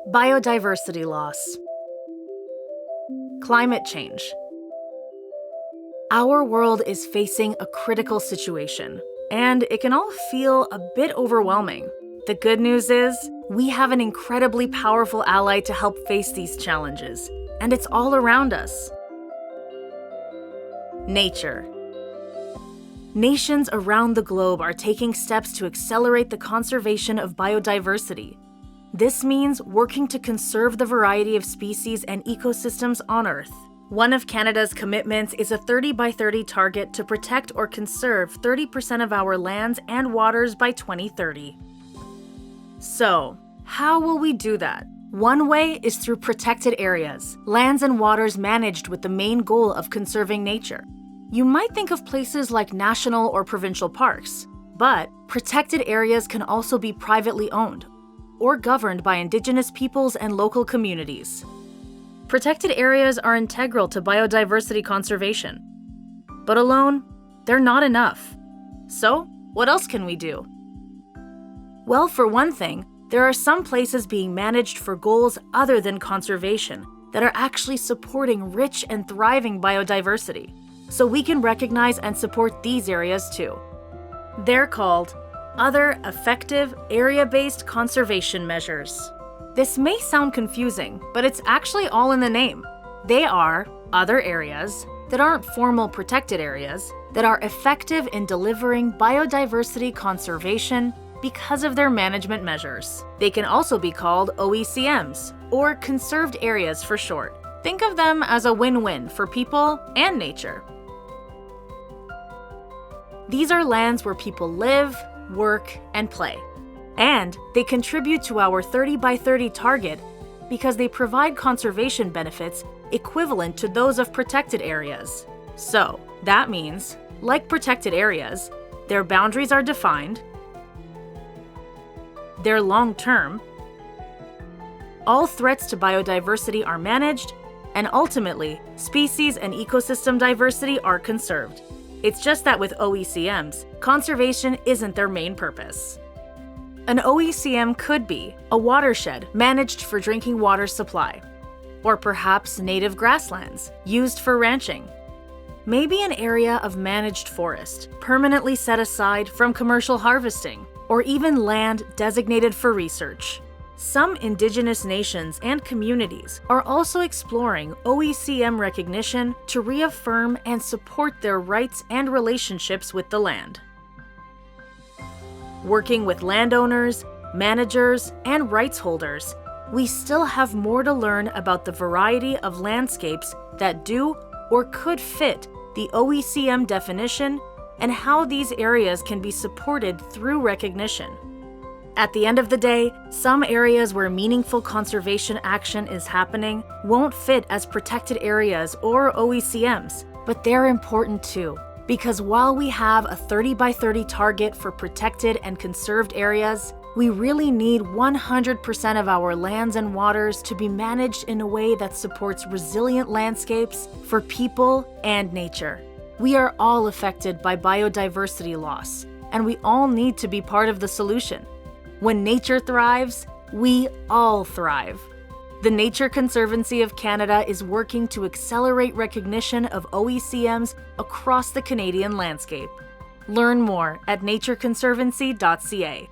Biodiversity loss. Climate change. Our world is facing a critical situation, and it can all feel a bit overwhelming. The good news is, we have an incredibly powerful ally to help face these challenges, and it's all around us. Nature. Nations around the globe are taking steps to accelerate the conservation of biodiversity. This means working to conserve the variety of species and ecosystems on Earth. One of Canada's commitments is a 30 by 30 target to protect or conserve 30% of our lands and waters by 2030. So, how will we do that? One way is through protected areas, lands and waters managed with the main goal of conserving nature. You might think of places like national or provincial parks, but protected areas can also be privately owned or governed by Indigenous peoples and local communities. Protected areas are integral to biodiversity conservation. But alone, they're not enough. So, what else can we do? Well, for one thing, there are some places being managed for goals other than conservation that are actually supporting rich and thriving biodiversity. So we can recognize and support these areas too. They're called Other Effective Area-Based Conservation Measures. This may sound confusing, but it's actually all in the name. They are other areas that aren't formal protected areas that are effective in delivering biodiversity conservation because of their management measures. They can also be called OECMs, or conserved areas for short. Think of them as a win-win for people and nature. These are lands where people live, work, and play. And they contribute to our 30 by 30 target because they provide conservation benefits equivalent to those of protected areas. So, that means, like protected areas, their boundaries are defined, they're long-term, all threats to biodiversity are managed, and ultimately, species and ecosystem diversity are conserved. It's just that with OECMs, conservation isn't their main purpose. An OECM could be a watershed managed for drinking water supply, or perhaps native grasslands used for ranching. Maybe an area of managed forest, permanently set aside from commercial harvesting, or even land designated for research. Some Indigenous nations and communities are also exploring OECM recognition to reaffirm and support their rights and relationships with the land. Working with landowners, managers, and rights holders, we still have more to learn about the variety of landscapes that do or could fit the OECM definition and how these areas can be supported through recognition. At the end of the day, some areas where meaningful conservation action is happening won't fit as protected areas or OECMs, but they're important too. Because while we have a 30 by 30 target for protected and conserved areas, we really need 100% of our lands and waters to be managed in a way that supports resilient landscapes for people and nature. We are all affected by biodiversity loss, and we all need to be part of the solution. When nature thrives, we all thrive. The Nature Conservancy of Canada is working to accelerate recognition of OECMs across the Canadian landscape. Learn more at natureconservancy.ca.